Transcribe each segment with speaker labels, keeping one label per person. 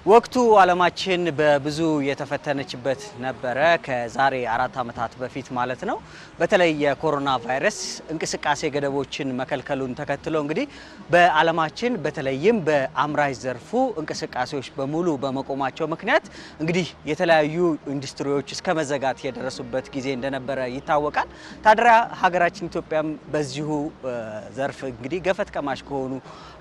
Speaker 1: ወቅቱ ዓለማችን በብዙ የተፈተነችበት ነበረ ከዛሬ 4 ዓመታት በፊት ማለት ነው። በተለይ የኮሮና ቫይረስ እንቅስቃሴ ገደቦችን መከልከሉን ተከትሎ እንግዲህ በዓለማችን በተለይም በአምራች ዘርፉ እንቅስቃሴዎች በሙሉ በመቆማቸው ምክንያት እንግዲህ የተለያዩ ኢንዱስትሪዎች እስከ መዘጋት የደረሱበት ጊዜ እንደነበረ ይታወቃል። ታዲያ ሀገራችን ኢትዮጵያም በዚሁ ዘርፍ እንግዲህ ገፈት ቀማሽ ከሆኑ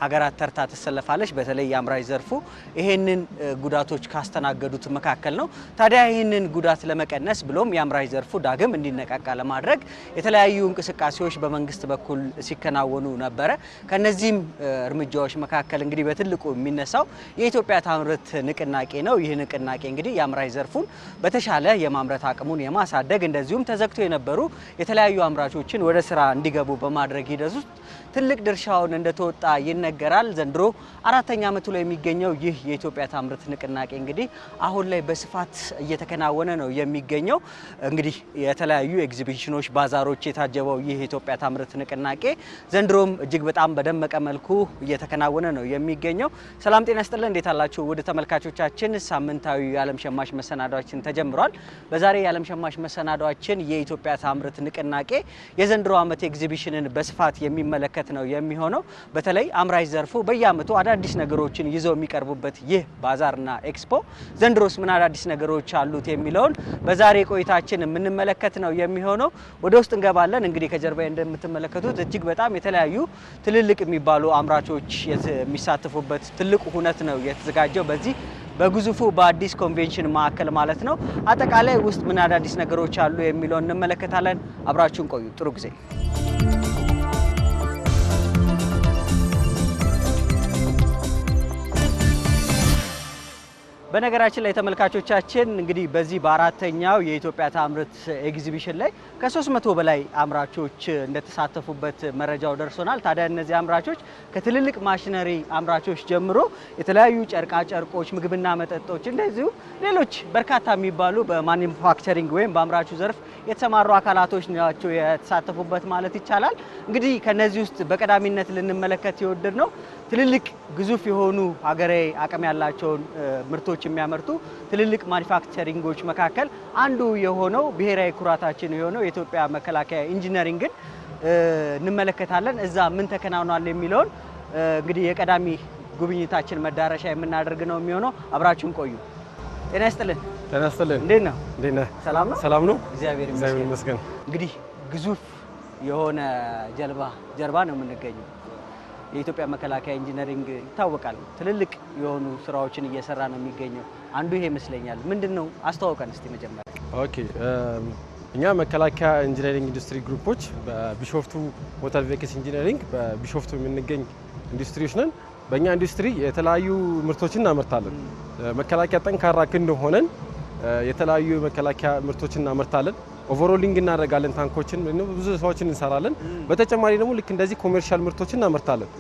Speaker 1: ሀገራት ተርታ ተሰልፋለች። በተለይ የአምራች ዘርፉ ይሄንን ጉዳቶች ካስተናገዱት መካከል ነው። ታዲያ ይህንን ጉዳት ለመቀነስ ብሎም የአምራች ዘርፉ ዳግም እንዲነቃቃ ለማድረግ የተለያዩ እንቅስቃሴዎች በመንግስት በኩል ሲከናወኑ ነበረ። ከነዚህም እርምጃዎች መካከል እንግዲህ በትልቁ የሚነሳው የኢትዮጵያ ታምርት ንቅናቄ ነው። ይህ ንቅናቄ እንግዲህ የአምራች ዘርፉን በተሻለ የማምረት አቅሙን የማሳደግ እንደዚሁም ተዘግቶ የነበሩ የተለያዩ አምራቾችን ወደ ስራ እንዲገቡ በማድረግ ሂደት ውስጥ ትልቅ ድርሻውን እንደተወጣ ይነገራል። ዘንድሮ 4ኛ ዓመቱ ላይ የሚገኘው ይህ የኢትዮጵያ ታምርት ንቅናቄ እንግዲህ አሁን ላይ በስፋት እየተከናወነ ነው የሚገኘው። እንግዲህ የተለያዩ ኤግዚቢሽኖች፣ ባዛሮች የታጀበው ይህ የኢትዮጵያ ታምርት ንቅናቄ ዘንድሮም እጅግ በጣም በደመቀ መልኩ እየተከናወነ ነው የሚገኘው። ሰላም ጤና ይስጥልን፣ እንዴት አላችሁ ወደ ተመልካቾቻችን? ሳምንታዊ የዓለም ሸማች መሰናዷችን ተጀምሯል። በዛሬ የዓለም ሸማች መሰናዷችን የኢትዮጵያ ታምርት ንቅናቄ የዘንድሮ ዓመት ኤግዚቢሽንን በስፋት የሚመለከት ነው የሚሆነው። በተለይ አምራች ዘርፉ በየዓመቱ አዳዲስ ነገሮችን ይዘው የሚቀርቡበት ይህ ባዛርና ኤክስፖ ዘንድሮስ ምን አዳዲስ ነገሮች አሉት የሚለውን በዛሬ ቆይታችን የምንመለከት ነው የሚሆነው። ወደ ውስጥ እንገባለን። እንግዲህ ከጀርባዬ እንደምትመለከቱት እጅግ በጣም የተለያዩ ትልልቅ የሚባሉ አምራቾች የሚሳተፉበት ትልቁ ሁነት ነው የተዘጋጀው በዚህ በግዙፉ በአዲስ ኮንቬንሽን ማዕከል ማለት ነው። አጠቃላይ ውስጥ ምን አዳዲስ ነገሮች አሉ የሚለውን እንመለከታለን። አብራችሁን ቆዩ። ጥሩ ጊዜ። በነገራችን ላይ ተመልካቾቻችን እንግዲህ በዚህ በአራተኛው የኢትዮጵያ ታምርት ኤግዚቢሽን ላይ ከ300 በላይ አምራቾች እንደተሳተፉበት መረጃው ደርሶናል። ታዲያ እነዚህ አምራቾች ከትልልቅ ማሽነሪ አምራቾች ጀምሮ የተለያዩ ጨርቃ ጨርቆች፣ ምግብና መጠጦች እንደዚሁ ሌሎች በርካታ የሚባሉ በማኒፋክቸሪንግ ወይም በአምራቹ ዘርፍ የተሰማሩ አካላቶች ናቸው የተሳተፉበት ማለት ይቻላል። እንግዲህ ከነዚህ ውስጥ በቀዳሚነት ልንመለከት የወደድ ነው ትልልቅ ግዙፍ የሆኑ ሀገራዊ አቅም ያላቸውን ምርቶች የሚያመርቱ ትልልቅ ማኒፋክቸሪንጎች መካከል አንዱ የሆነው ብሔራዊ ኩራታችን የሆነው የኢትዮጵያ መከላከያ ኢንጂነሪንግን እንመለከታለን። እዛ ምን ተከናውኗል የሚለውን እንግዲህ የቀዳሚ ጉብኝታችን መዳረሻ የምናደርግ ነው የሚሆነው። አብራችሁን ቆዩ። ጤና ይስጥልን።
Speaker 2: ጤና ይስጥልን።
Speaker 1: እንዴት ነው?
Speaker 2: እንዴት ነህ?
Speaker 1: ሰላም ነው?
Speaker 2: ሰላም ነው።
Speaker 1: እግዚአብሔር ይመስገን። እንግዲህ ግዙፍ የሆነ ጀርባ ነው የምንገኘው። የኢትዮጵያ መከላከያ ኢንጂነሪንግ ይታወቃል። ትልልቅ የሆኑ ስራዎችን እየሰራ ነው የሚገኘው። አንዱ ይሄ ይመስለኛል። ምንድነው? አስተዋውቀን እስቲ መጀመሪያ።
Speaker 2: ኦኬ፣ እኛ መከላከያ ኢንጂነሪንግ ኢንዱስትሪ ግሩፖች በቢሾፍቱ ሞተር ቬሂክልስ ኢንጂነሪንግ በቢሾፍቱ የምንገኝ ኢንዱስትሪዎች ነን። በእኛ ኢንዱስትሪ የተለያዩ ምርቶችን እናመርታለን። መከላከያ ጠንካራ ክንድ ሆነን የተለያዩ መከላከያ ምርቶችን እናመርታለን። ኦቨርኦሊንግ እናደርጋለን። ታንኮችን ብዙ ስራዎችን እንሰራለን። በተጨማሪ ደግሞ ልክ እንደዚህ ኮሜርሻል ምርቶችን እናመርታለን።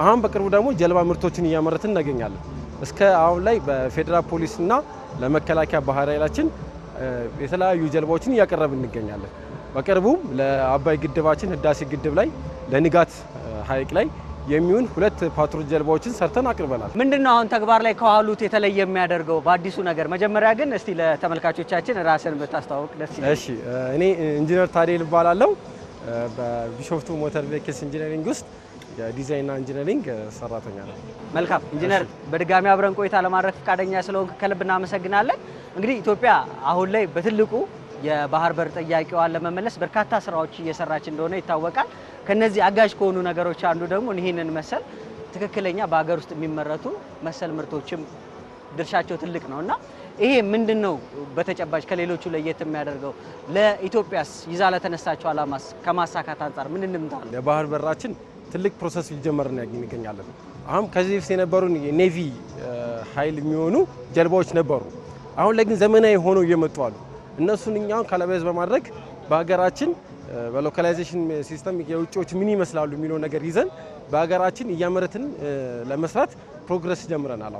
Speaker 2: አሁን በቅርቡ ደግሞ ጀልባ ምርቶችን እያመረትን እናገኛለን። እስከ አሁን ላይ በፌዴራል ፖሊስና ለመከላከያ ባህር ኃይላችን የተለያዩ ጀልባዎችን እያቀረብን እንገኛለን። በቅርቡም ለአባይ ግድባችን ህዳሴ ግድብ ላይ ለንጋት ሐይቅ ላይ የሚሆን 2 ፓትሮል ጀልባዎችን ሰርተን አቅርበናል።
Speaker 1: ምንድነው አሁን ተግባር ላይ ከዋሉት የተለየ የሚያደርገው በአዲሱ ነገር? መጀመሪያ ግን እስቲ ለተመልካቾቻችን ራስን ብታስተዋውቅ ደስ ይላል።
Speaker 2: እሺ፣ እኔ ኢንጂነር ታዴል እባላለሁ። በቢሾፍቱ ሞተር ቬሂክልስ ኢንጂነሪንግ ውስጥ የዲዛይንና ኢንጂነሪንግ ሰራተኛ ነኝ።
Speaker 1: መልካም ኢንጂነር፣ በድጋሚ አብረን ቆይታ ለማድረግ ፈቃደኛ ስለሆንክ ከልብ እናመሰግናለን። እንግዲህ ኢትዮጵያ አሁን ላይ በትልቁ የባህር በር ጥያቄዋን ለመመለስ በርካታ ስራዎች እየሰራች እንደሆነ ይታወቃል። ከነዚህ አጋዥ ከሆኑ ነገሮች አንዱ ደግሞ ይህንን መሰል ትክክለኛ በሀገር ውስጥ የሚመረቱ መሰል ምርቶችም ድርሻቸው ትልቅ ነውና ይሄ ምንድነው በተጨባጭ ከሌሎቹ ለየት የሚያደርገው? ለኢትዮጵያስ ይዛ ለተነሳቸው ዓላማስ ከማሳካት አንጻር ምን እንምታል?
Speaker 2: የባህር በራችን ትልቅ ፕሮሰስ ሊጀመርን እንገኛለን። አሁን ከዚህ በፊት የነበሩን የኔቪ ኃይል የሚሆኑ ጀልባዎች ነበሩ። አሁን ላይ ግን ዘመናዊ ሆነው እየመጡ አሉ። እነሱን እኛውን ካላባይዝ በማድረግ በሀገራችን በሎካላይዜሽን ሲስተም የውጭዎች ምን ይመስላሉ የሚለው ነገር ይዘን በሀገራችን እያመረትን ለመስራት ፕሮግረስ ጀምረናል።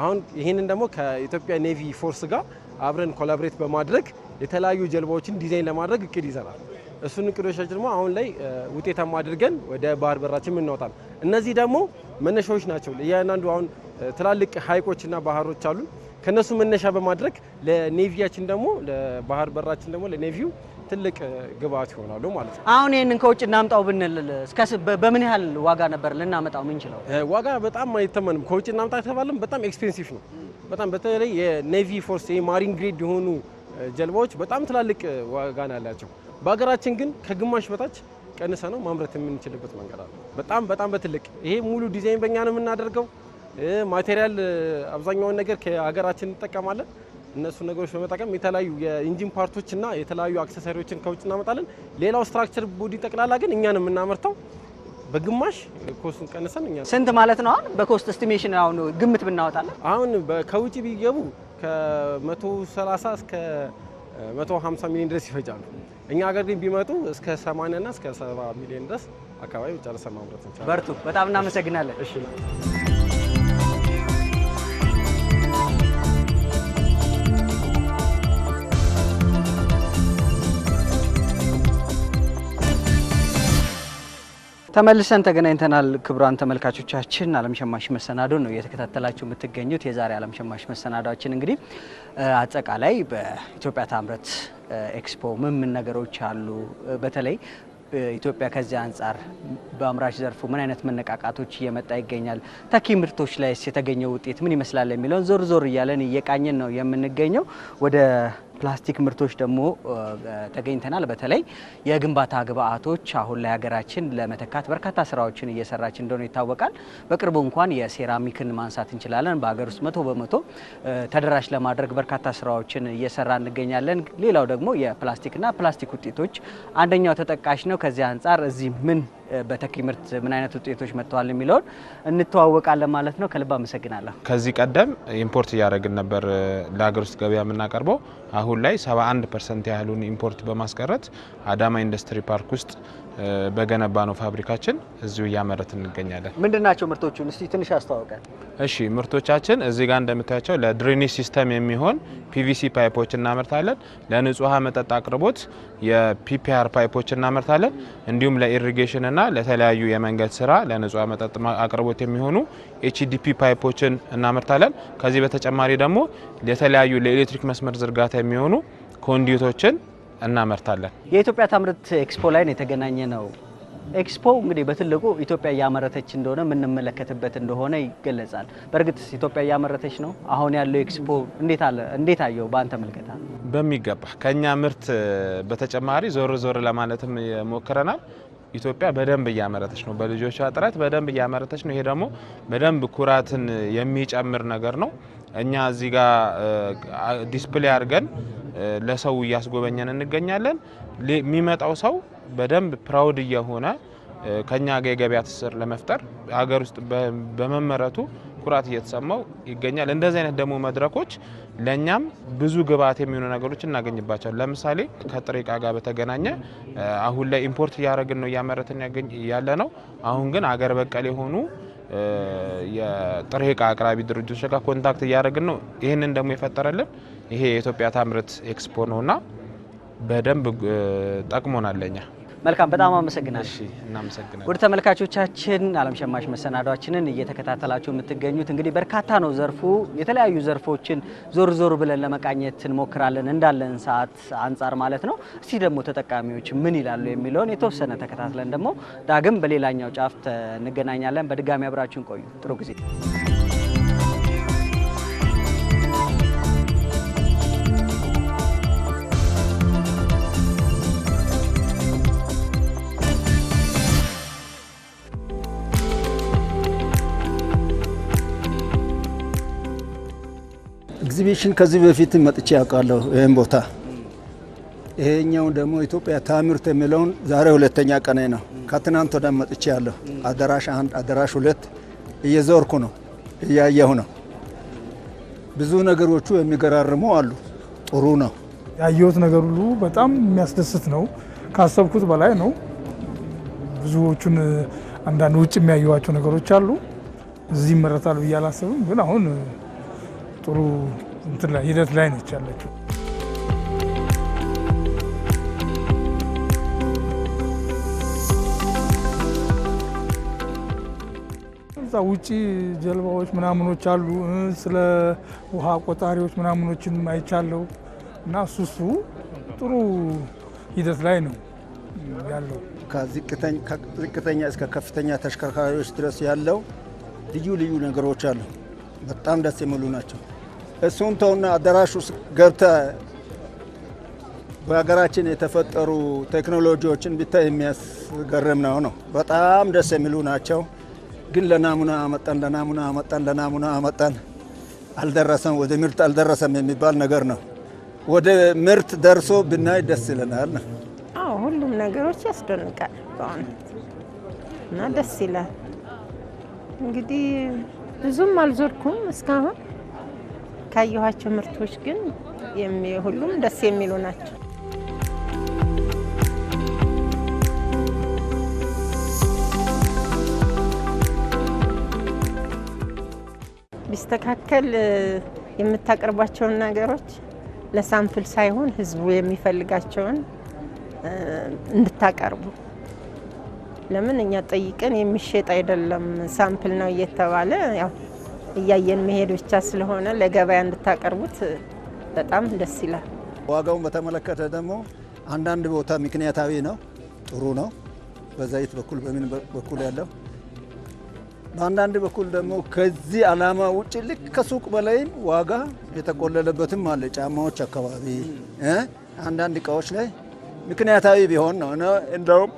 Speaker 2: አሁን ይሄንን ደግሞ ከኢትዮጵያ ኔቪ ፎርስ ጋር አብረን ኮላቦሬት በማድረግ የተለያዩ ጀልባዎችን ዲዛይን ለማድረግ እቅድ ይዘናል። እሱን እቅዶቻችን ደግሞ አሁን ላይ ውጤታማ አድርገን ወደ ባህር በራችን እናወጣለን። እነዚህ ደግሞ መነሻዎች ናቸው። እያንዳንዱ አሁን ትላልቅ ሐይቆችና ባህሮች አሉ። ከነሱ መነሻ በማድረግ ለኔቪያችን ደግሞ ለባህር በራችን ደግሞ ለኔቪው ትልቅ ግብአት ይሆናሉ ማለት ነው።
Speaker 1: አሁን ይሄንን ከውጭ እናምጣው ብንል በምን ያህል ዋጋ ነበር ልናመጣው ምንችለው?
Speaker 2: ዋጋ በጣም አይተመንም። ከውጭ እናምጣ ተባለም በጣም ኤክስፔንሲቭ ነው። በጣም በተለይ የኔቪ ፎርስ የማሪን ግሬድ የሆኑ ጀልባዎች በጣም ትላልቅ ዋጋ ነው ያላቸው። በሀገራችን ግን ከግማሽ በታች ቀንሰ ነው ማምረት የምንችልበት መንገድ አለ። በጣም በትልቅ ይሄ ሙሉ ዲዛይን በእኛ ነው የምናደርገው። ማቴሪያል አብዛኛውን ነገር ከሀገራችን እንጠቀማለን። እነሱ ነገሮች በመጠቀም የተለያዩ የኢንጂን ፓርቶች እና የተለያዩ አክሰሰሪዎችን ከውጭ እናመጣለን። ሌላው ስትራክቸር ቦዲ ጠቅላላ ግን እኛ ነው የምናመርተው። በግማሽ ኮስቱን ቀንሰን እኛ።
Speaker 1: ስንት ማለት ነው አሁን በኮስት ኤስቲሜሽን አሁን ግምት ብናወጣለን?
Speaker 2: አሁን ከውጭ ቢገቡ ከ130 እስከ 150 ሚሊዮን ድረስ ይፈጃሉ። እኛ ሀገር ግን ቢመጡ እስከ 80 እና እስከ 70 ሚሊዮን ድረስ አካባቢ ጨርሰን ማምረት እንችላለን።
Speaker 1: በርቱ። በጣም እናመሰግናለን።
Speaker 2: እሺ።
Speaker 1: ተመልሰን ተገናኝተናል። ክቡራን ተመልካቾቻችን ዓለም ሸማች መሰናዶ ነው እየተከታተላችሁ የምትገኙት። የዛሬ ዓለም ሸማች መሰናዶአችን እንግዲህ አጠቃላይ በኢትዮጵያ ታምረት ኤክስፖ ምን ነገሮች አሉ፣ በተለይ ኢትዮጵያ ከዚህ አንጻር በአምራች ዘርፉ ምን አይነት መነቃቃቶች እየመጣ ይገኛል፣ ተኪ ምርቶች ላይስ የተገኘው ውጤት ምን ይመስላል የሚለውን ዞር እያለን እየቃኘን ነው የምንገኘው። ወደ ፕላስቲክ ምርቶች ደግሞ ተገኝተናል። በተለይ የግንባታ ግብአቶች አሁን ላይ ሀገራችን ለመተካት በርካታ ስራዎችን እየሰራች እንደሆነ ይታወቃል። በቅርቡ እንኳን የሴራሚክን ማንሳት እንችላለን። በሀገር ውስጥ 100% ተደራሽ ለማድረግ በርካታ ስራዎችን እየሰራ እንገኛለን። ሌላው ደግሞ የፕላስቲክና ፕላስቲክ ውጤቶች አንደኛው ተጠቃሽ ነው። ከዚህ አንጻር እዚህ ምን በተኪ ምርት ምን አይነት ውጤቶች መጥተዋል የሚለውን እንተዋወቃለን ማለት ነው። ከልብ አመሰግናለሁ።
Speaker 3: ከዚህ ቀደም ኢምፖርት እያደረግን ነበር ለሀገር ውስጥ ገበያ የምናቀርበው። አሁን ላይ 71% ያህሉን ኢምፖርት በማስቀረት አዳማ ኢንዱስትሪ ፓርክ ውስጥ በገነባ ነው ፋብሪካችን እዚሁ እያመረትን እንገኛለን።
Speaker 1: ምንድናቸው ምርቶቹን እስቲ ትንሽ አስተዋውቀን።
Speaker 3: እሺ፣ ምርቶቻችን እዚህ ጋር እንደምታያቸው ለድሬኔጅ ሲስተም የሚሆን ፒቪሲ ፓይፖች እናመርታለን። ለንጹህ ውሃ መጠጥ አቅርቦት የፒፒአር ፓይፖች እናመርታለን። እንዲሁም ለኢሪጌሽን እና ለተለያዩ የመንገድ ስራ ለንጹህ ውሃ መጠጥ አቅርቦት የሚሆኑ ኤችዲፒ ፓይፖችን እናመርታለን። ከዚህ በተጨማሪ ደግሞ የተለያዩ ለኤሌክትሪክ መስመር ዝርጋታ የሚሆኑ ኮንዲዩቶችን እናመርታለን።
Speaker 1: የኢትዮጵያ ታምረት ኤክስፖ ላይ ነው የተገናኘ ነው። ኤክስፖ እንግዲህ በትልቁ ኢትዮጵያ እያመረተች እንደሆነ የምንመለከትበት እንደሆነ ይገለጻል። በእርግጥ ኢትዮጵያ እያመረተች ነው? አሁን ያለው ኤክስፖ እንዴት አየው በአንተ ምልከታ?
Speaker 3: በሚገባ ከኛ ምርት በተጨማሪ ዞር ለማለትም ሞክረናል። ኢትዮጵያ በደንብ እያመረተች ነው። በልጆቿ ጥረት በደንብ እያመረተች ነው። ይሄ ደግሞ በደንብ ኩራትን የሚጨምር ነገር ነው። እኛ እዚህ ጋር ዲስፕሌይ አድርገን ለሰው እያስጎበኘን እንገኛለን። የሚመጣው ሰው በደንብ ፕራውድ እየሆነ ከኛ ጋር የገበያ ትስስር ለመፍጠር ሀገር ውስጥ በመመረቱ ኩራት እየተሰማው ይገኛል። እንደዚህ አይነት ደግሞ መድረኮች ለኛም ብዙ ግብአት የሚሆኑ ነገሮች እናገኝባቸዋል። ለምሳሌ ከጥሬ ዕቃ ጋር በተገናኘ አሁን ላይ ኢምፖርት እያደረግን ነው እያመረትን ያለ ነው። አሁን ግን አገር በቀል የሆኑ የጥሬ ዕቃ አቅራቢ ድርጅቶች ጋር ኮንታክት እያደረግን ነው። ይህንን ደግሞ የፈጠረልን ይሄ የኢትዮጵያ ታምረት ኤክስፖ ነውና በደንብ ጠቅሞናል ለኛ።
Speaker 1: መልካም፣ በጣም አመሰግናለሁ።
Speaker 3: እሺ፣ እናመሰግናለን።
Speaker 1: ውድ ተመልካቾቻችን ዓለም ሸማች መሰናዷችንን እየተከታተላችሁ የምትገኙት እንግዲህ በርካታ ነው ዘርፉ። የተለያዩ ዘርፎችን ዞር ብለን ለመቃኘት እንሞክራለን እንዳለን ሰዓት አንጻር ማለት ነው። እስቲ ደግሞ ተጠቃሚዎች ምን ይላሉ የሚለውን የተወሰነ ተከታትለን ደግሞ ዳግም በሌላኛው ጫፍ እንገናኛለን። በድጋሚ አብራችሁን ቆዩ። ጥሩ ጊዜ።
Speaker 4: ኤግዚቢሽን ከዚህ በፊት መጥቼ ያውቃለሁ ይሄን ቦታ። ይሄኛው ደግሞ ኢትዮጵያ ታምርት የሚለውን ዛሬ ሁለተኛ ቀኔ ነው። ከትናንት ወዲያ መጥቼ ያለሁ አዳራሽ 1 አዳራሽ 2 እየዞርኩ ነው እያየሁ ነው። ብዙ ነገሮቹ የሚገራርሙ አሉ። ጥሩ ነው
Speaker 5: ያየሁት ነገር ሁሉ በጣም የሚያስደስት ነው። ካሰብኩት በላይ ነው። ብዙዎቹን አንዳንድ ውጭ የሚያዩዋቸው ነገሮች አሉ። እዚህ ይመረታል ብዬ አላስብም፣ ግን አሁን ጥሩ ሂደት ላይ ነች ያለችው። እዛ ውጪ ጀልባዎች ምናምኖች አሉ። ስለ ውሃ ቆጣሪዎች ምናምኖችን አይቻለው እና እሱ ጥሩ ሂደት ላይ ነው ያለው።
Speaker 4: ከዝቅተኛ እስከ ከፍተኛ ተሽከርካሪዎች ድረስ ያለው ልዩ ነገሮች አሉ። በጣም ደስ የሚሉ ናቸው። እሱን ተውና አዳራሽ ውስጥ ገብተ በሀገራችን የተፈጠሩ ቴክኖሎጂዎችን ብታይ የሚያስገርም ነው። በጣም ደስ የሚሉ ናቸው። ግን ለናሙና አመጣን አልደረሰም፣ ወደ ምርት አልደረሰም የሚባል ነገር ነው። ወደ ምርት ደርሶ ብናይ ደስ ይለናል።
Speaker 6: አዎ ሁሉም ነገሮች ያስደንቃል በእውነት እና ደስ ይላል። እንግዲህ ብዙም አልዞርኩም እስካሁን ካየኋቸው ምርቶች ግን ሁሉም ደስ የሚሉ ናቸው። ቢስተካከል የምታቀርባቸውን ነገሮች ለሳምፕል ሳይሆን ህዝቡ የሚፈልጋቸውን እንድታቀርቡ። ለምን እኛ ጠይቀን የሚሸጥ አይደለም ሳምፕል ነው እየተባለ ያው እያየን መሄድ ብቻ ስለሆነ ለገበያ እንድታቀርቡት በጣም ደስ ይላል።
Speaker 4: ዋጋውን በተመለከተ ደግሞ አንዳንድ ቦታ ምክንያታዊ ነው፣ ጥሩ ነው። በዘይት በኩል በምን በኩል ያለው በአንዳንድ በኩል ደግሞ ከዚህ ዓላማ ውጭ ልክ ከሱቅ በላይም ዋጋ የተቆለለበትም አለ። ጫማዎች አካባቢ አንዳንድ እቃዎች ላይ ምክንያታዊ ቢሆን ነው። እንደውም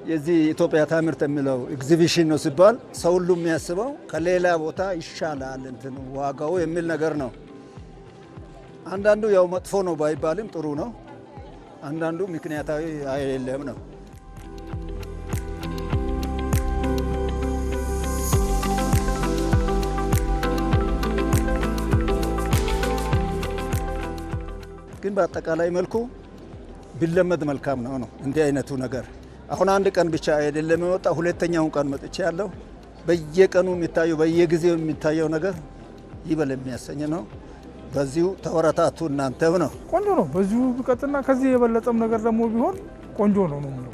Speaker 4: የዚህ ኢትዮጵያ ታምርት የሚለው ኤግዚቢሽን ነው ሲባል ሰው ሁሉ የሚያስበው ከሌላ ቦታ ይሻላል እንትን ዋጋው የሚል ነገር ነው። አንዳንዱ ያው መጥፎ ነው ባይባልም ጥሩ ነው። አንዳንዱ ምክንያታዊ አይደለም ነው። ግን በአጠቃላይ መልኩ ቢለመድ መልካም ነው። እንዲህ አይነቱ ነገር አሁን አንድ ቀን ብቻ አይደለም የወጣ፣ ሁለተኛውን ቀን መጥቼ ያለው በየቀኑ የሚታየው በየጊዜው የሚታየው ነገር ይበል የሚያሰኝ ነው። በዚሁ ተወረታቱ እናንተው ነው።
Speaker 5: ቆንጆ ነው። በዚሁ ቢቀጥልና ከዚህ የበለጠም ነገር ደግሞ ቢሆን ቆንጆ ነው ነው።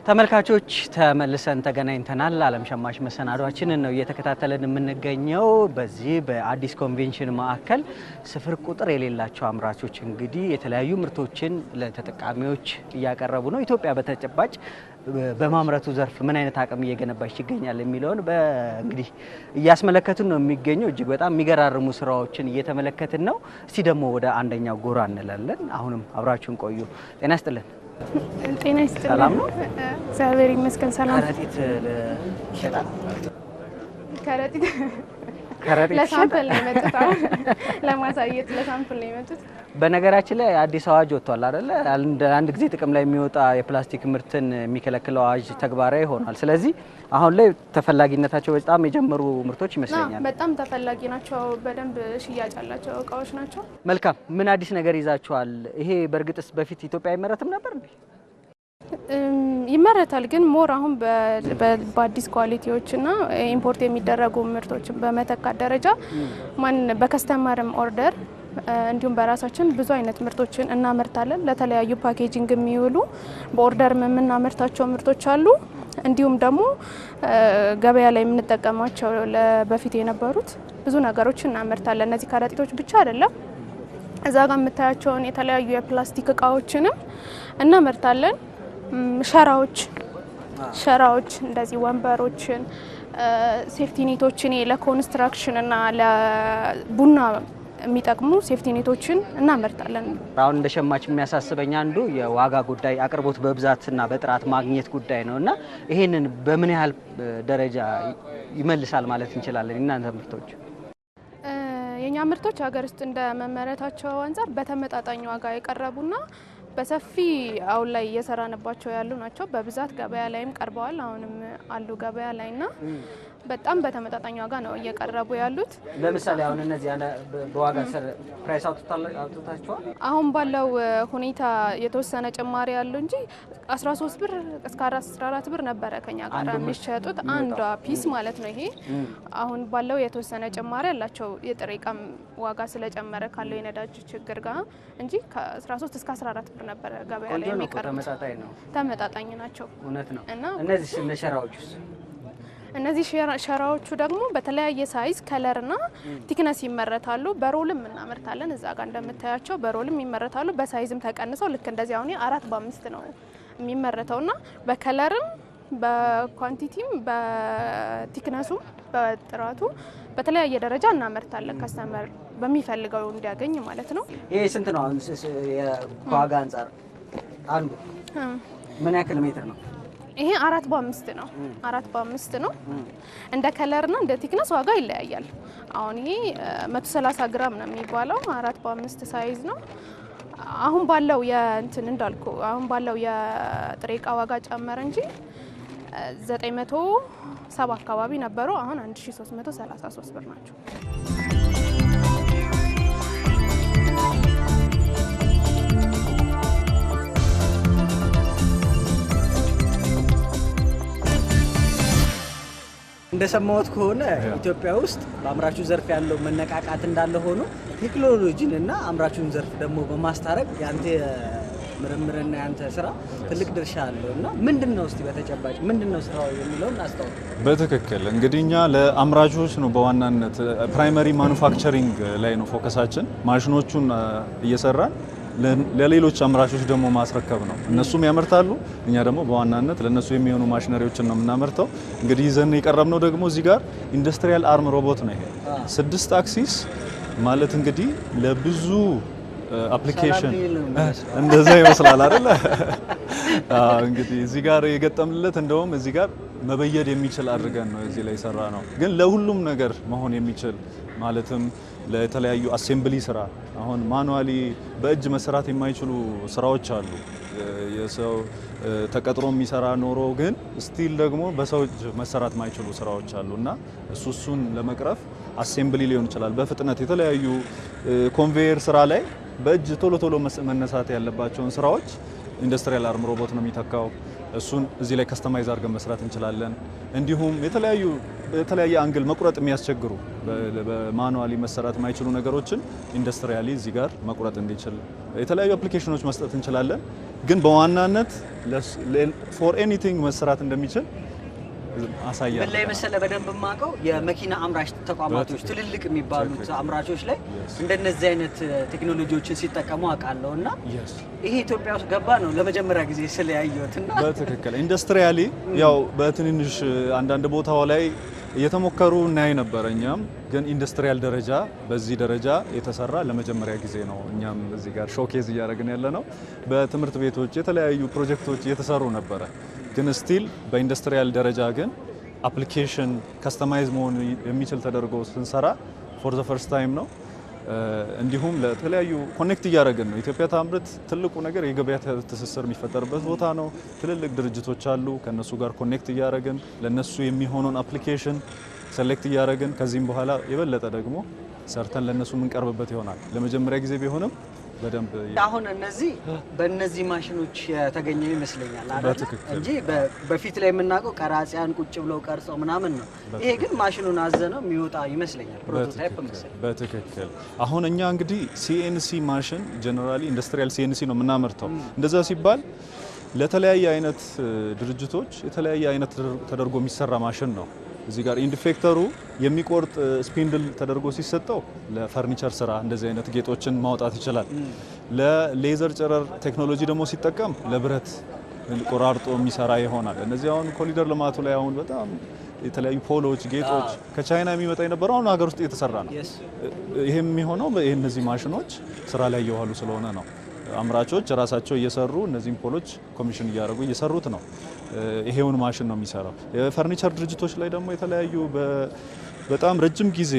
Speaker 1: ተመልካቾች ተመልሰን ተገናኝተናል። ዓለም ሸማች መሰናዷችንን ነው እየተከታተልን የምንገኘው። በዚህ በአዲስ ኮንቬንሽን ማዕከል ስፍር ቁጥር የሌላቸው አምራቾች እንግዲህ የተለያዩ ምርቶችን ለተጠቃሚዎች እያቀረቡ ነው። ኢትዮጵያ በተጨባጭ በማምረቱ ዘርፍ ምን አይነት አቅም እየገነባች ይገኛል የሚለውን እንግዲህ እያስመለከቱን ነው የሚገኘው። እጅግ በጣም የሚገራርሙ ስራዎችን እየተመለከትን ነው። እስቲ ደግሞ ወደ አንደኛው ጎራ እንላለን። አሁንም አብራችሁን ቆዩ። ጤና ይስጥልን።
Speaker 7: ጤና ይስጥልን።
Speaker 1: ሰላም ነው?
Speaker 7: እግዚአብሔር ይመስገን ሰላም።
Speaker 1: ከረጢት ይሸጣል?
Speaker 7: ከረጢት ለሳምፕል ነው የመጡት። ለማሳየት ለሳምፕል ነው የመጡት።
Speaker 1: በነገራችን ላይ አዲስ አዋጅ ወጥቷል አይደለ? አንድ ጊዜ ጥቅም ላይ የሚወጣ የፕላስቲክ ምርትን የሚከለክለው አዋጅ ተግባራዊ ሆኗል። ስለዚህ አሁን ላይ ተፈላጊነታቸው በጣም የጀመሩ ምርቶች ይመስለኛል።
Speaker 7: በጣም ተፈላጊ ናቸው። በደንብ ሽያጭ ያላቸው እቃዎች ናቸው።
Speaker 1: መልካም። ምን አዲስ ነገር ይዛችኋል? ይሄ በእርግጥስ በፊት ኢትዮጵያ አይመረትም ነበር እንዴ?
Speaker 7: ይመረታል፣ ግን ሞር አሁን በአዲስ ኳሊቲዎችና ኢምፖርት የሚደረጉ ምርቶችን በመተካት ደረጃ በከስተመርም ኦርደር እንዲሁም በራሳችን ብዙ አይነት ምርቶችን እናመርታለን። ለተለያዩ ፓኬጂንግ የሚውሉ በኦርደር የምናመርታቸው ምርቶች አሉ። እንዲሁም ደግሞ ገበያ ላይ የምንጠቀማቸው በፊት የነበሩት ብዙ ነገሮች እናመርታለን። እነዚህ ከረጢቶች ብቻ አይደለም፣ እዛ ጋር የምታያቸውን የተለያዩ የፕላስቲክ እቃዎችንም እናመርታለን። ሸራዎች እንደዚህ ወንበሮችን፣ ሴፍቲ ኔቶችን ለኮንስትራክሽን እና ለቡና የሚጠቅሙ ሴፍቲ ኔቶችን እናመርታለን።
Speaker 1: አሁን እንደ ሸማች የሚያሳስበኝ አንዱ የዋጋ ጉዳይ፣ አቅርቦት በብዛትና በጥራት ማግኘት ጉዳይ ነው እና ይሄንን በምን ያህል ደረጃ ይመልሳል ማለት እንችላለን? እናንተ ምርቶች
Speaker 7: የኛ ምርቶች ሀገር ውስጥ እንደ መመረታቸው አንፃር በተመጣጣኝ ዋጋ የቀረቡና በሰፊ አሁን ላይ እየሰራንባቸው ያሉ ናቸው። በብዛት ገበያ ላይም ቀርበዋል። አሁንም አሉ ገበያ ላይና በጣም በተመጣጣኝ ዋጋ ነው እየቀረቡ ያሉት።
Speaker 1: ለምሳሌ አሁን እነዚህ በዋጋ ፕራይስ አውጥታችኋል?
Speaker 7: አሁን ባለው ሁኔታ የተወሰነ ጭማሪ ያለው እንጂ 13 ብር እስከ 14 ብር ነበረ ከኛ ጋር የሚሸጡት አንዷ ፒስ ማለት ነው። ይሄ አሁን ባለው የተወሰነ ጭማሪ ያላቸው የጥሬ ዕቃ ዋጋ ስለጨመረ ካለው የነዳጅ ችግር ጋር እንጂ ከ13 እስከ 14 ብር ነበረ ገበያ ላይ የሚቀርቡት። ተመጣጣኝ ናቸው።
Speaker 1: እውነት ነው።
Speaker 7: እና
Speaker 1: እነዚህ ሸራዎችስ?
Speaker 7: እነዚህ ሸራዎቹ ደግሞ በተለያየ ሳይዝ ከለርና ቲክነስ ይመረታሉ። በሮልም እናመርታለን። እዛ ጋር እንደምታያቸው በሮልም ይመረታሉ። በሳይዝም ተቀንሰው ልክ እንደዚህ አሁን 4 በ5 ነው የሚመረተውና በከለርም በኳንቲቲም በቲክነሱም በጥራቱ በተለያየ ደረጃ እናመርታለን። ከስተመር በሚፈልገው እንዲያገኝ ማለት ነው።
Speaker 1: ይሄ ስንት ነው አሁን የዋጋ አንፃር አንዱ ምን ያክል ሜትር ነው?
Speaker 7: ይሄ 4 በ5 ነው። 4 በ5 ነው። እንደ ከለርና እንደ ቲክነስ ዋጋ ይለያያል። አሁን ይሄ 130 ግራም ነው የሚባለው 4 በ5 ሳይዝ ነው። አሁን ባለው እንዳልኩ አሁን ባለው የጥሬ ዕቃ ዋጋ ጨመረ እንጂ 970 አካባቢ ነበሩ። አሁን 1333 ብር ናቸው።
Speaker 1: እንደሰማሁት ከሆነ ኢትዮጵያ ውስጥ በአምራቹ ዘርፍ ያለው መነቃቃት እንዳለ ሆኖ ቴክኖሎጂን እና አምራቹን ዘርፍ ደግሞ በማስታረቅ ያንተ ምርምርና ያንተ ስራ ትልቅ ድርሻ አለው እና ምንድነው እስቲ በተጨባጭ ምንድነው ስራው የሚለውን አስተዋውቅ።
Speaker 8: በትክክል እንግዲህ እኛ ለአምራቾች ነው በዋናነት ፕራይመሪ ማኑፋክቸሪንግ ላይ ነው ፎከሳችን። ማሽኖቹን እየሰራን ለሌሎች አምራቾች ደግሞ ማስረከብ ነው። እነሱም ያመርታሉ፣ እኛ ደግሞ በዋናነት ለነሱ የሚሆኑ ማሽነሪዎችን ነው የምናመርተው። እንግዲህ ይዘን የቀረብነው ደግሞ እዚህ ጋር ኢንዱስትሪያል አርም ሮቦት ነው። ይሄ 6 አክሲስ ማለት እንግዲህ ለብዙ አፕሊኬሽን እንደዛ ይመስላል አይደል? እንግዲህ እዚህ ጋር የገጠምለት እንደውም እዚህ ጋር መበየድ የሚችል አድርገን ነው እዚህ ላይ ሰራ ነው። ግን ለሁሉም ነገር መሆን የሚችል ማለትም ለተለያዩ አሴምብሊ ስራ አሁን ማኑዋሊ በእጅ መስራት የማይችሉ ስራዎች አሉ። የሰው ተቀጥሮ የሚሰራ ኖሮ ግን ስቲል ደግሞ በሰው እጅ መሰራት የማይችሉ ስራዎች አሉና እሱን ለመቅረፍ አሴምብሊ ሊሆን ይችላል። በፍጥነት የተለያዩ ኮንቬየር ስራ ላይ በእጅ ቶሎ መነሳት ያለባቸውን ስራዎች ኢንዱስትሪያል አርም ሮቦት ነው የሚተካው። እሱን እዚህ ላይ ከስተማይዝ አድርገን መስራት እንችላለን። እንዲሁም የተለያየ አንግል መቁረጥ የሚያስቸግሩ በማኑዋሊ መሰራት የማይችሉ ነገሮችን ኢንዱስትሪያሊ እዚህ ጋር መቁረጥ እንዲችል የተለያዩ አፕሊኬሽኖች መስጠት እንችላለን። ግን በዋናነት ፎር ኤኒቲንግ መሰራት እንደሚችል አሳያለሁ።
Speaker 1: በላይ መሰለ በደንብ ማቀው የመኪና አምራች ተቋማቶች ትልልቅ የሚባሉት አምራቾች ላይ እንደነዚህ አይነት ቴክኖሎጂዎችን ሲጠቀሙ አውቃለሁና ይሄ ኢትዮጵያ ውስጥ ገባ ነው ለመጀመሪያ ጊዜ ስለያየሁትና
Speaker 8: በትክክል ኢንዱስትሪያሊ ያው በትንንሽ አንዳንድ ቦታው ላይ እየተሞከሩ እናይ ነበር። እኛም ግን ኢንዱስትሪያል ደረጃ በዚህ ደረጃ የተሰራ ለመጀመሪያ ጊዜ ነው። እኛም እዚህ ጋር ሾኬዝ እያደረግን ያለ ነው። በትምህርት ቤቶች የተለያዩ ፕሮጀክቶች እየተሰሩ ነበረ። ግን ስቲል በኢንዱስትሪያል ደረጃ ግን አፕሊኬሽን ከስተማይዝ መሆን የሚችል ተደርጎ ስንሰራ ፎር ዘ ፈርስት ታይም ነው። እንዲሁም ለተለያዩ ኮኔክት እያደረግን ነው። ኢትዮጵያ ታምርት ትልቁ ነገር የገበያ ትስስር የሚፈጠርበት ቦታ ነው። ትልልቅ ድርጅቶች አሉ። ከነሱ ጋር ኮኔክት እያደረግን ለነሱ የሚሆነውን አፕሊኬሽን ሴሌክት እያደረግን ከዚህም በኋላ የበለጠ ደግሞ ሰርተን ለነሱ የምንቀርብበት ይሆናል። ለመጀመሪያ ጊዜ ቢሆንም በደንብ
Speaker 1: አሁን በእነዚህ ማሽኖች የተገኘ ይመስለኛል አይደል እንጂ በፊት ላይ የምናውቀው ቀራጺያን ቁጭ ብለው ቀርጸው ምናምን ነው። ይሄ ግን ማሽኑን አዘነው የሚወጣ ይመስለኛል ፕሮቶታይፕ መሰለኝ።
Speaker 8: በትክክል አሁን እኛ እንግዲህ ሲኤንሲ ማሽን ጀነራሊ ኢንዱስትሪያል ሲኤንሲ ነው የምናመርተው። እንደዛ ሲባል ለተለያየ አይነት ድርጅቶች የተለያየ አይነት ተደርጎ የሚሰራ ማሽን ነው። እዚህ ጋር ኢንዲፌክተሩ የሚቆርጥ ስፒንድል ተደርጎ ሲሰጠው ለፈርኒቸር ስራ እንደዚህ አይነት ጌጦችን ማውጣት ይችላል። ለሌዘር ጨረር ቴክኖሎጂ ደግሞ ሲጠቀም ለብረት ቆራርጦ የሚሰራ ይሆናል። እነዚህ አሁን ኮሪደር ልማቱ ላይ አሁን በጣም የተለያዩ ፖሎች፣ ጌጦች ከቻይና የሚመጣ የነበረው አሁን ሀገር ውስጥ እየተሰራ ነው። ይሄም የሚሆነው እነዚህ ማሽኖች ስራ ላይ እየዋሉ ስለሆነ ነው። አምራቾች ራሳቸው እየሰሩ እነዚህን ፖሎች ኮሚሽን እያደረጉ እየሰሩት ነው። ይሄውን ማሽን ነው የሚሰራው። የፈርኒቸር ድርጅቶች ላይ ደግሞ የተለያዩ በጣም ረጅም ጊዜ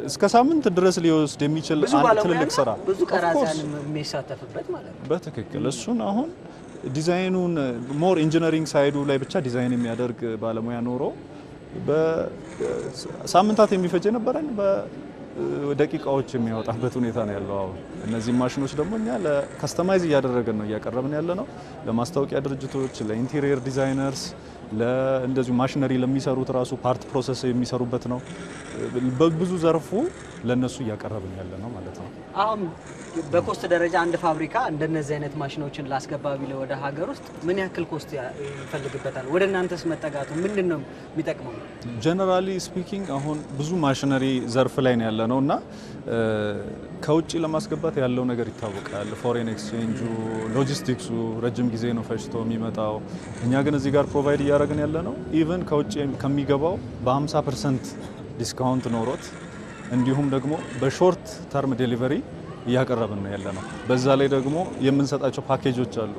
Speaker 8: እስከ ሳምንት ድረስ ሊወስድ የሚችል ትልልቅ ስራ
Speaker 1: ብዙ ቀራጺያን የሚሳተፍበት ማለት ነው።
Speaker 8: በትክክል እሱን አሁን ዲዛይኑን ሞር ኢንጂነሪንግ ሳይዱ ላይ ብቻ ዲዛይን የሚያደርግ ባለሙያ ኖሮ በሳምንታት የሚፈጅ የነበረን ደቂቃዎች የሚያወጣበት ሁኔታ ነው ያለው። አሁን እነዚህ ማሽኖች ደግሞ እኛ ለከስተማይዝ እያደረግን ነው እያቀረብን ያለ ነው ለማስታወቂያ ድርጅቶች፣ ለኢንቴሪየር ዲዛይነርስ፣ ለእንደዚሁ ማሽነሪ ለሚሰሩት ራሱ ፓርት ፕሮሰስ የሚሰሩበት ነው። በብዙ ዘርፉ ለነሱ እያቀረብን ያለ ነው ማለት ነው።
Speaker 1: አሁን በኮስት ደረጃ አንድ ፋብሪካ እንደነዚህ አይነት ማሽኖችን ላስገባ ቢለ ወደ ሀገር ውስጥ ምን ያክል ኮስት ይፈልግበታል? ወደ እናንተስ መጠጋቱ ምንድን ነው የሚጠቅመው?
Speaker 8: ጀነራሊ ስፒኪንግ አሁን ብዙ ማሽነሪ ዘርፍ ላይ ነው ያለ ነው እና ከውጭ ለማስገባት ያለው ነገር ይታወቃል። ፎሬን ኤክስቼንጁ፣ ሎጂስቲክሱ ረጅም ጊዜ ነው ፈጅቶ የሚመጣው። እኛ ግን እዚህ ጋር ፕሮቫይድ እያደረግን ያለ ነው ኢቨን ከውጭ ከሚገባው በ50% ዲስካውንት ኖሮት እንዲሁም ደግሞ በሾርት ተርም ዴሊቨሪ እያቀረብን ነው ያለ ነው። በዛ ላይ ደግሞ የምንሰጣቸው ፓኬጆች አሉ።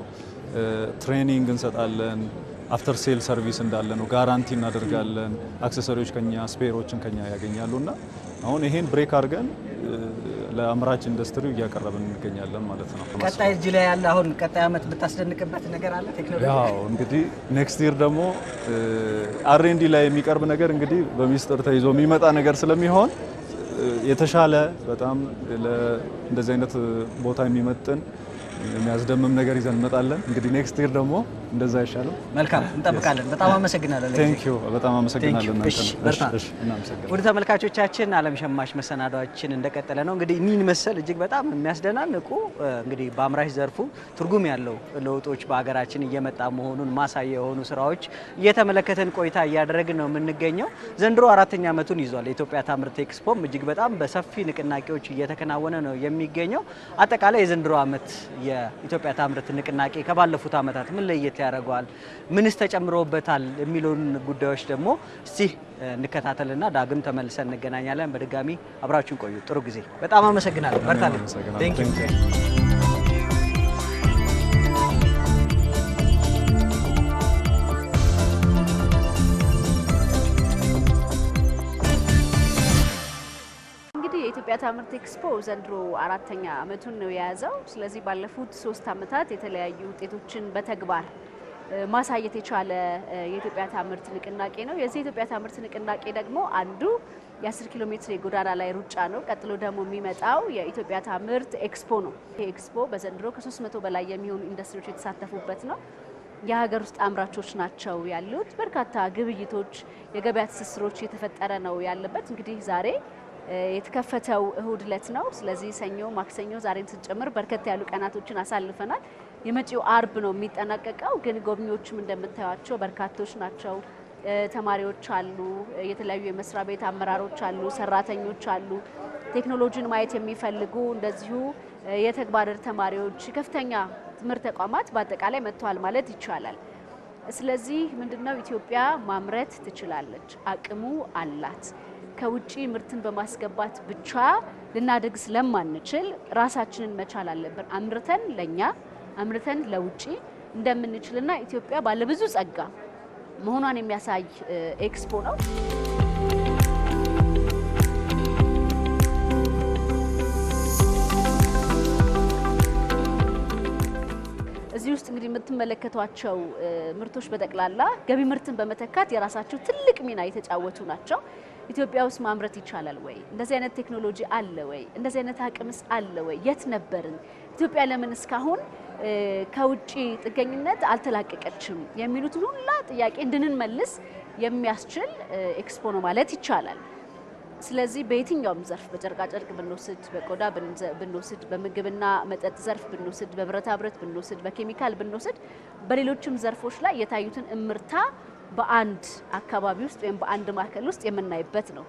Speaker 8: ትሬኒንግ እንሰጣለን፣ አፍተር ሴል ሰርቪስ እንዳለ ነው፣ ጋራንቲ እናደርጋለን። አክሰሰሪዎች ከኛ ስፔሮችን ከኛ ያገኛሉ እና አሁን ይሄን ብሬክ አድርገን ለአምራች ኢንዱስትሪው እያቀረብን እንገኛለን ማለት ነው።
Speaker 1: ቀጣይ እጅ ላይ ያለ አሁን ቀጣይ አመት ብታስደንቅበት ነገር አለ ቴክኖሎጂ?
Speaker 8: ያው እንግዲህ ኔክስት ይር ደግሞ አር&ዲ ላይ የሚቀርብ ነገር እንግዲህ በሚስጥር ተይዞ የሚመጣ ነገር ስለሚሆን የተሻለ በጣም እንደዚህ አይነት ቦታ የሚመጥን የሚያስደምም ነገር ይዘን እንመጣለን። እንግዲህ ኔክስት ይር ደግሞ እንደዛ ይሻላል።
Speaker 1: መልካም እንጠብቃለን። በጣም አመሰግናለሁ።
Speaker 8: ቴንክ ዩ በጣም አመሰግናለሁ።
Speaker 1: ወደ ተመልካቾቻችን ዓለም ሸማች መሰናዷችን እንደቀጠለ ነው። እንግዲህ እኒህን መሰል እጅግ በጣም የሚያስደናንቁ እንግዲህ በአምራች ዘርፉ ትርጉም ያለው ለውጦች በሀገራችን እየመጣ መሆኑን ማሳያ የሆኑ ስራዎች እየተመለከተን ቆይታ እያደረግን ነው የምንገኘው። ዘንድሮ 4ኛ ዓመቱን ይዟል። የኢትዮጵያ ታምርት ኤክስፖም እጅግ በጣም በሰፊ ንቅናቄዎች እየተከናወነ ነው የሚገኘው። አጠቃላይ የዘንድሮ ዓመት የኢትዮጵያ ታምርት ንቅናቄ ከባለፉት ዓመታት ምን ለየት ያደርገዋል፣ ምንስ ተጨምሮበታል የሚሉን ጉዳዮች ደግሞ እስቲ እንከታተልና ዳግም ተመልሰን እንገናኛለን። በድጋሚ አብራችሁን ቆዩ። ጥሩ ጊዜ። በጣም አመሰግናለሁ። በርታለን። ቴንክ ዩ።
Speaker 9: የኢትዮጵያ ታምርት ኤክስፖ ዘንድሮ 4ኛ ዓመቱን ነው የያዘው። ስለዚህ ባለፉት 3 ዓመታት የተለያዩ ውጤቶችን በተግባር ማሳየት የቻለ የኢትዮጵያ ታምርት ንቅናቄ ነው። የዚህ የኢትዮጵያ ታምርት ንቅናቄ ደግሞ አንዱ የ10 ኪሎ ሜትር የጎዳና ላይ ሩጫ ነው። ቀጥሎ ደግሞ የሚመጣው የኢትዮጵያ ታምርት ኤክስፖ ነው። ይህ ኤክስፖ በዘንድሮ ከ300 በላይ የሚሆኑ ኢንዱስትሪዎች የተሳተፉበት ነው። የሀገር ውስጥ አምራቾች ናቸው ያሉት። በርካታ ግብይቶች፣ የገበያ ትስስሮች የተፈጠረ ነው ያለበት። እንግዲህ ዛሬ የተከፈተው እሁድ ዕለት ነው። ስለዚህ ሰኞ፣ ማክሰኞ ዛሬን ስንጨምር በርከት ያሉ ቀናቶችን አሳልፈናል። የመጪው አርብ ነው የሚጠናቀቀው። ግን ጎብኚዎችም እንደምታዩቸው በርካቶች ናቸው። ተማሪዎች አሉ፣ የተለያዩ የመስሪያ ቤት አመራሮች አሉ፣ ሰራተኞች አሉ፣ ቴክኖሎጂን ማየት የሚፈልጉ እንደዚሁ የተግባር ተማሪዎች፣ ከፍተኛ ትምህርት ተቋማት በአጠቃላይ መጥተዋል ማለት ይቻላል። ስለዚህ ምንድነው ኢትዮጵያ ማምረት ትችላለች፣ አቅሙ አላት። ከውጪ ምርትን በማስገባት ብቻ ልናደግ ስለማንችል ራሳችንን መቻል አለብን። አምርተን ለኛ አምርተን ለውጪ እንደምንችልና ኢትዮጵያ ባለብዙ ጸጋ መሆኗን የሚያሳይ ኤክስፖ ነው። እዚህ ውስጥ እንግዲህ የምትመለከቷቸው ምርቶች በጠቅላላ ገቢ ምርትን በመተካት የራሳቸው ትልቅ ሚና የተጫወቱ ናቸው። ኢትዮጵያ ውስጥ ማምረት ይቻላል ወይ? እንደዚህ አይነት ቴክኖሎጂ አለ ወይ? እንደዚህ አይነት አቅምስ አለ ወይ? የት ነበርን? ኢትዮጵያ ለምን እስካሁን ከውጪ ጥገኝነት አልተላቀቀችም? የሚሉትን ሁላ ጥያቄ እንድንመልስ የሚያስችል ኤክስፖ ነው ማለት ይቻላል። ስለዚህ በየትኛውም ዘርፍ በጨርቃጨርቅ ብንወስድ፣ በቆዳ ብንወስድ፣ በምግብና መጠጥ ዘርፍ ብንወስድ፣ በብረታ ብረት ብንወስድ፣ በኬሚካል ብንወስድ፣ በሌሎችም ዘርፎች ላይ የታዩትን እምርታ በአንድ አካባቢ ውስጥ ወይም በአንድ ማዕከል ውስጥ የምናይበት ነው።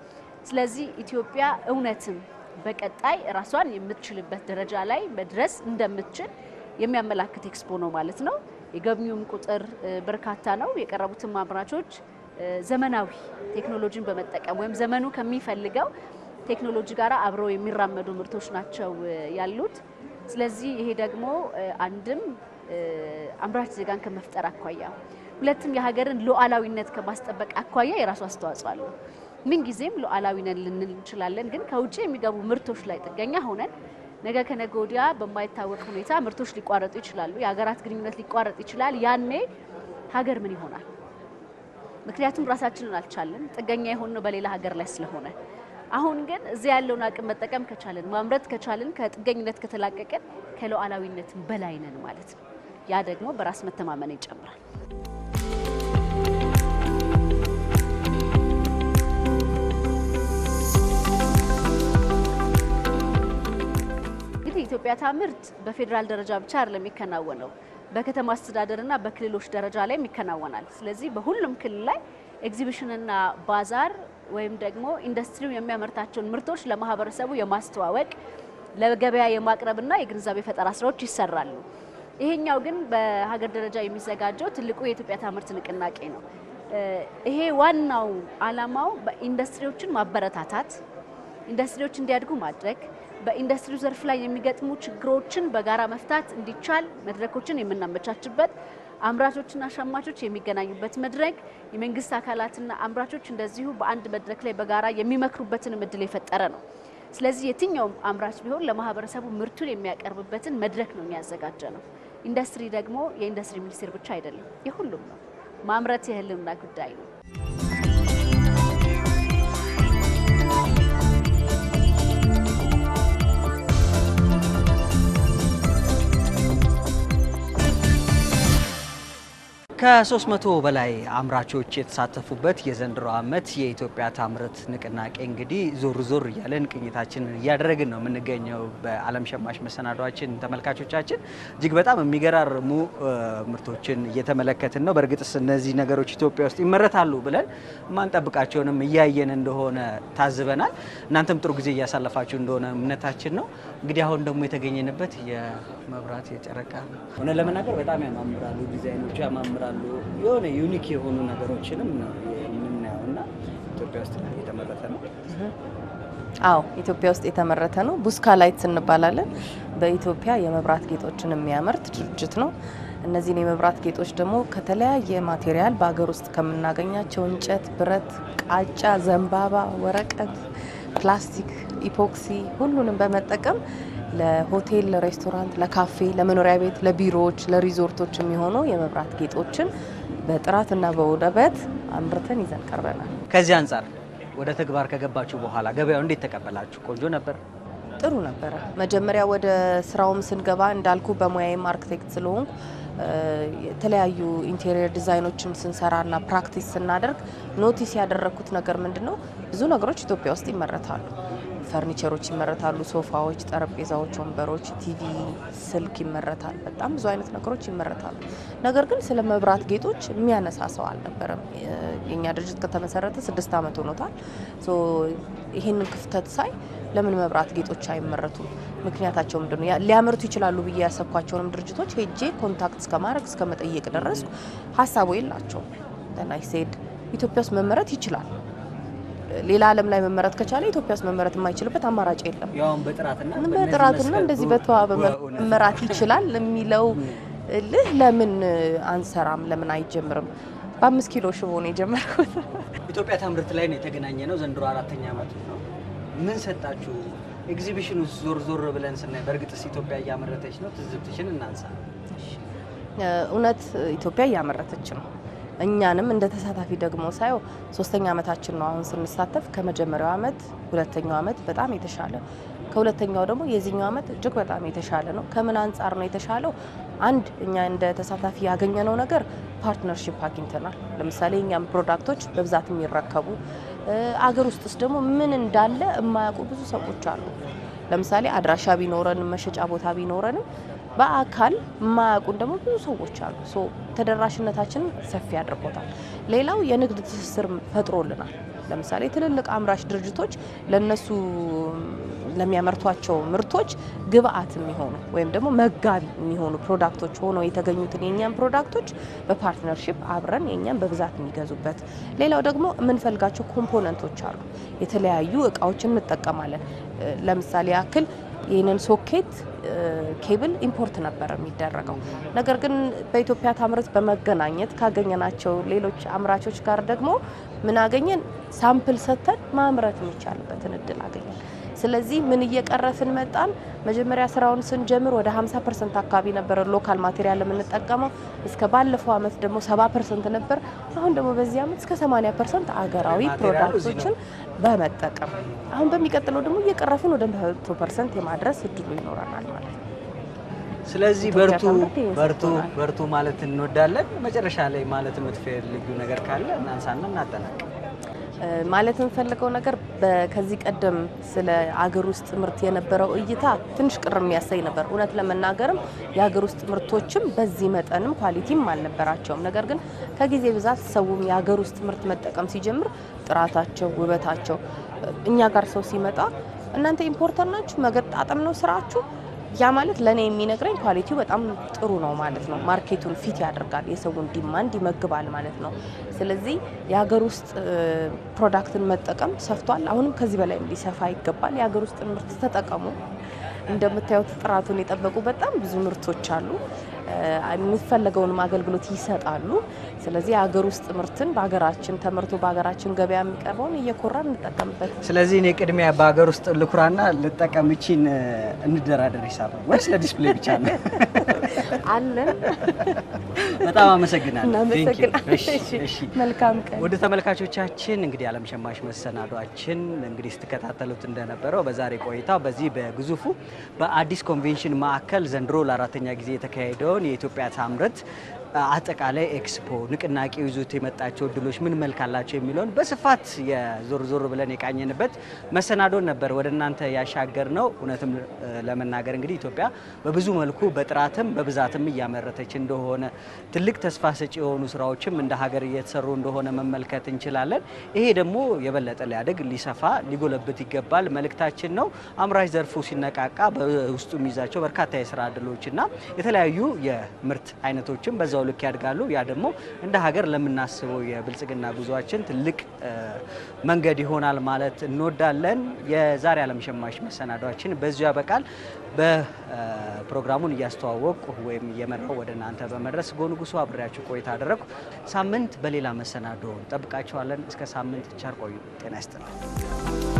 Speaker 9: ስለዚህ ኢትዮጵያ እውነትም በቀጣይ ራሷን የምትችልበት ደረጃ ላይ መድረስ እንደምትችል የሚያመላክት ኤክስፖ ነው ማለት ነው። የገቢውም ቁጥር በርካታ ነው። የቀረቡትም አምራቾች ዘመናዊ ቴክኖሎጂን በመጠቀም ወይም ዘመኑ ከሚፈልገው ቴክኖሎጂ ጋር አብረው የሚራመዱ ምርቶች ናቸው ያሉት። ስለዚህ ይሄ ደግሞ አንድም አምራች ዜጋን ከመፍጠር አኳያ፣ ሁለትም የሀገርን ሉዓላዊነት ከማስጠበቅ አኳያ የራሱ አስተዋጽኦ አለው። ምን ጊዜም ሉዓላዊ ነን ልንል እንችላለን፣ ግን ከውጪ የሚገቡ ምርቶች ላይ ጥገኛ ሆነን ነገ ከነገ ወዲያ በማይታወቅ ሁኔታ ምርቶች ሊቋረጡ ይችላሉ፣ የሀገራት ግንኙነት ሊቋረጥ ይችላል። ያኔ ሀገር ምን ይሆናል? ምክንያቱም ራሳችንን አልቻለን፣ ጥገኛ የሆነው በሌላ ሀገር ላይ ስለሆነ። አሁን ግን እዚህ ያለውን አቅም መጠቀም ከቻልን ማምረት ከቻልን ከጥገኝነት ከተላቀቀን ከሉዓላዊነት በላይ ነን ማለት ነው። ያ ደግሞ በራስ መተማመን ይጨምራል። ኢትዮጵያ ታምርት በፌደራል ደረጃ ብቻ አይደለም የሚከናወነው በከተማ አስተዳደርና በክልሎች ደረጃ ላይ ይከናወናል። ስለዚህ በሁሉም ክልል ላይ ኤግዚቢሽንና ባዛር ወይም ደግሞ ኢንዱስትሪው የሚያመርታቸውን ምርቶች ለማህበረሰቡ የማስተዋወቅ ለገበያ የማቅረብና የግንዛቤ ፈጠራ ስራዎች ይሰራሉ። ይሄኛው ግን በሀገር ደረጃ የሚዘጋጀው ትልቁ የኢትዮጵያ ታምርት ንቅናቄ ነው። ይሄ ዋናው ዓላማው በኢንዱስትሪዎችን ማበረታታት፣ ኢንዱስትሪዎች እንዲያድጉ ማድረግ፣ በኢንዱስትሪው ዘርፍ ላይ የሚገጥሙ ችግሮችን በጋራ መፍታት እንዲቻል መድረኮችን የምናመቻችበት፣ አምራቾችና ሸማቾች የሚገናኙበት መድረክ፣ የመንግስት አካላትና አምራቾች እንደዚሁ በአንድ መድረክ ላይ በጋራ የሚመክሩበትን እድል የፈጠረ ነው። ስለዚህ የትኛውም አምራች ቢሆን ለማህበረሰቡ ምርቱን የሚያቀርብበትን መድረክ ነው የሚያዘጋጀ ነው። ኢንዱስትሪ ደግሞ የኢንዱስትሪ ሚኒስቴር ብቻ አይደለም፣ የሁሉም ነው። ማምረት የህልውና ጉዳይ ነው።
Speaker 1: ከ300 በላይ አምራቾች የተሳተፉበት የዘንድሮ ዓመት የኢትዮጵያ ታምርት ንቅናቄ እንግዲህ ዞር ዞር እያለን ቅኝታችንን እያደረግን ነው የምንገኘው። በዓለም ሸማች መሰናዷችን ተመልካቾቻችን እጅግ በጣም የሚገራርሙ ምርቶችን እየተመለከትን ነው። በእርግጥስ እነዚህ ነገሮች ኢትዮጵያ ውስጥ ይመረታሉ ብለን ማንጠብቃቸውንም እያየን እንደሆነ ታዝበናል። እናንተም ጥሩ ጊዜ እያሳለፋችሁ እንደሆነ እምነታችን ነው። እንግዲህ አሁን ደግሞ የተገኘንበት የመብራት የጨረቃ ሆነ ለመናገር በጣም ያማምራሉ፣ ዲዛይኖቹ ያማምራሉ። የሆነ ዩኒክ የሆኑ ነገሮችንም ነው የምናየውና ኢትዮጵያ ውስጥ የተመረተ ነው።
Speaker 10: አዎ ኢትዮጵያ ውስጥ የተመረተ ነው። ቡስካ ላይትስ እንባላለን። በኢትዮጵያ የመብራት ጌጦችን የሚያመርት ድርጅት ነው። እነዚህን የመብራት ጌጦች ደግሞ ከተለያየ ማቴሪያል በአገር ውስጥ ከምናገኛቸው እንጨት፣ ብረት፣ ቃጫ፣ ዘንባባ፣ ወረቀት፣ ፕላስቲክ፣ ኢፖክሲ ሁሉንም በመጠቀም ለሆቴል፣ ለሬስቶራንት፣ ለካፌ፣ ለመኖሪያ ቤት፣ ለቢሮዎች፣ ለሪዞርቶች የሚሆኑ የመብራት ጌጦችን በጥራትና በውበት አምርተን ይዘን ቀርበናል።
Speaker 1: ከዚህ አንጻር ወደ ተግባር ከገባችሁ በኋላ ገበያው እንዴት ተቀበላችሁ? ቆንጆ ነበር?
Speaker 10: ጥሩ ነበረ። መጀመሪያ ወደ ስራውም ስንገባ እንዳልኩ በሙያዬም አርክቴክት ስለሆንኩ የተለያዩ ኢንቴሪየር ዲዛይኖችን ስንሰራና ፕራክቲስ ስናደርግ ኖቲስ ያደረኩት ነገር ምንድነው? ብዙ ነገሮች ኢትዮጵያ ውስጥ ይመረታሉ። ፈርኒቸሮች ይመረታሉ፣ ሶፋዎች፣ ጠረጴዛዎች፣ ወንበሮች፣ ቲቪ፣ ስልክ ይመረታል። በጣም ብዙ አይነት ነገሮች ይመረታሉ። ነገር ግን ስለ መብራት ጌጦች የሚያነሳ ሰው አልነበረም። የኛ ድርጅት ከተመሰረተ 6 ዓመት ሆኖታል። ይህንን ክፍተት ሳይ ለምን መብራት ጌጦች አይመረቱም? ምክንያታቸው ምንድነው? ሊያመርቱ ይችላሉ ብዬ ያሰብኳቸውንም ድርጅቶች ሄጄ ኮንታክት እስከማድረግ እስከመጠየቅ ደረስኩ። ሀሳቡ የላቸውም። ተናይ ሴድ ኢትዮጵያ ውስጥ መመረት ይችላል። ሌላ ዓለም ላይ መመረት ከቻለ ኢትዮጵያ ውስጥ መመረት የማይችልበት አማራጭ የለም።
Speaker 1: ያው
Speaker 10: በጥራትና እንደዚህ በተዋበ መመራት ይችላል የሚለው ለምን አንሰራም? ለምን አይጀምርም? በ5 ኪሎ ሽቦ ነው የጀመርኩት።
Speaker 1: ኢትዮጵያ ታምርት ላይ ነው የተገናኘ ነው። ዘንድሮ 4ኛ ዓመቱ ነው። ምን ሰጣችሁ? ኤግዚቢሽኑ ዞር ዞር ብለን ስናይ በእርግጥስ ኢትዮጵያ እያመረተች ነው? ትዝብትሽን እናንሳ።
Speaker 10: እውነት ኢትዮጵያ እያመረተች ነው። እኛንም እንደ ተሳታፊ ደግሞ ሳየው 3ኛ ዓመታችን ነው አሁን ስንሳተፍ። ከመጀመሪያው ዓመት 2ኛው ዓመት በጣም የተሻለ፣ ከሁለተኛው ደግሞ የዚህኛው ዓመት እጅግ በጣም የተሻለ ነው። ከምን አንጻር ነው የተሻለው? አንድ እኛ እንደ ተሳታፊ ያገኘነው ነገር ፓርትነርሺፕ አግኝተናል። ለምሳሌ እኛም ፕሮዳክቶች በብዛት የሚረከቡ አገር ውስጥስ ደግሞ ምን እንዳለ የማያውቁ ብዙ ሰዎች አሉ። ለምሳሌ አድራሻ ቢኖረንም መሸጫ ቦታ ቢኖረንም በአካል የማያውቁን ደግሞ ብዙ ሰዎች አሉ። ተደራሽነታችንን ሰፊ አድርጎታል። ሌላው የንግድ ትስስር ፈጥሮልናል። ለምሳሌ ትልልቅ አምራች ድርጅቶች ለነሱ ለሚያመርቷቸው ምርቶች ግብአት የሚሆኑ ወይም ደግሞ መጋቢ የሚሆኑ ፕሮዳክቶች ሆነው የተገኙትን የኛን ፕሮዳክቶች በፓርትነርሺፕ አብረን የኛን በብዛት የሚገዙበት። ሌላው ደግሞ የምንፈልጋቸው ኮምፖነንቶች አሉ። የተለያዩ እቃዎችን እንጠቀማለን። ለምሳሌ ያክል ይህንን ሶኬት ኬብል ኢምፖርት ነበር የሚደረገው። ነገር ግን በኢትዮጵያ ታምርት በመገናኘት ካገኘናቸው ሌሎች አምራቾች ጋር ደግሞ ምን አገኘን? ሳምፕል ሰጥተን ማምረት የሚቻልበትን እድል አገኘን። ስለዚህ ምን እየቀረፍን መጣን? መጀመሪያ ስራውን ስንጀምር ወደ 50% አካባቢ ነበር ሎካል ማቴሪያል የምንጠቀመው። እስከ ባለፈው አመት ደግሞ 70% ነበር። አሁን ደግሞ በዚህ አመት እስከ 80% አገራዊ ፕሮዳክቶችን በመጠቀም አሁን በሚቀጥለው ደግሞ እየቀረፍን ወደ 100% የማድረስ እድሉ ይኖረናል ማለት ነው።
Speaker 1: ስለዚህ በርቱ ማለት እንወዳለን። መጨረሻ ላይ ማለት የምትፈልጊው ነገር ካለ እናንሳና እናጠናቅ።
Speaker 10: ማለት የምፈልገው ነገር ከዚህ ቀደም ስለ አገር ውስጥ ምርት የነበረው እይታ ትንሽ ቅር የሚያሳይ ነበር። እውነት ለመናገርም የአገር ውስጥ ምርቶችም በዚህ መጠንም ኳሊቲም አልነበራቸውም። ነገር ግን ከጊዜ ብዛት ሰውም የአገር ውስጥ ምርት መጠቀም ሲጀምር ጥራታቸው፣ ውበታቸው እኛ ጋር ሰው ሲመጣ እናንተ ኢምፖርተር ናችሁ፣ መገጣጠም ነው ስራችሁ፣ ያ ማለት ለኔ የሚነግረኝ ኳሊቲው በጣም ጥሩ ነው ማለት ነው። ማርኬቱን ፊት ያደርጋል፣ የሰውን ዲማንድ ይመግባል ማለት ነው። ስለዚህ የሀገር ውስጥ ፕሮዳክትን መጠቀም ሰፍቷል። አሁንም ከዚህ በላይ እንዲሰፋ ይገባል። የሀገር ውስጥ ምርት ተጠቀሙ። እንደምታዩት ጥራቱን የጠበቁ በጣም ብዙ ምርቶች አሉ። የሚፈለገውን አገልግሎት ይሰጣሉ። ስለዚህ የሀገር ውስጥ ምርትን በሀገራችን ተመርቶ በሀገራችን ገበያ የሚቀርበውን እየኮራን እንጠቀምበት።
Speaker 1: ስለዚህ እኔ ቅድሚያ በሀገር ውስጥ ልኩራና ልጠቀም እቺን እንደራደር ሂሳብ ወይስ ለዲስፕሌይ ብቻ ነው?
Speaker 10: አለን።
Speaker 1: በጣም አመሰግናለሁ።
Speaker 10: እሺ፣ መልካም ቀን።
Speaker 1: ወደ ተመልካቾቻችን እንግዲህ ዓለም ሸማች መሰናዷችን እንግዲህ ስትከታተሉት እንደነበረው በዛሬ ቆይታው በዚህ በግዙፉ በአዲስ ኮንቬንሽን ማዕከል ዘንድሮ ለአራተኛ ጊዜ የተካሄደውን የኢትዮጵያ ታምርት አጠቃላይ ኤክስፖ ንቅናቄው ይዞት የመጣቸው እድሎች ምን መልክ አላቸው የሚለውን በስፋት የዞር ብለን የቃኘንበት መሰናዶን ነበር ወደ እናንተ ያሻገር ነው። እውነትም ለመናገር እንግዲህ ኢትዮጵያ በብዙ መልኩ በጥራትም በብዛትም እያመረተች እንደሆነ ትልቅ ተስፋ ሰጪ የሆኑ ስራዎችም እንደ ሀገር እየተሰሩ እንደሆነ መመልከት እንችላለን። ይሄ ደግሞ የበለጠ ሊያድግ ሊሰፋ ሊጎለብት ይገባል መልእክታችን ነው። አምራች ዘርፉ ሲነቃቃ በውስጡ የሚይዛቸው በርካታ የስራ እድሎችና የተለያዩ የምርት አይነቶችም በዛው ልክ ያድጋሉ። ያ ደግሞ እንደ ሀገር ለምናስበው የብልጽግና ጉዟችን ትልቅ መንገድ ይሆናል ማለት እንወዳለን። የዛሬ ዓለም ሸማች መሰናዷችን በዚሁ ያበቃል። በፕሮግራሙን እያስተዋወቁ ወይም እየመራው ወደ እናንተ በመድረስ ጎንጉሶ አብሬያችሁ ቆይታ አደረግኩ። ሳምንት በሌላ መሰናዶ እንጠብቃችኋለን። እስከ ሳምንት ቸር ቆዩ። ጤና ይስጥልኝ።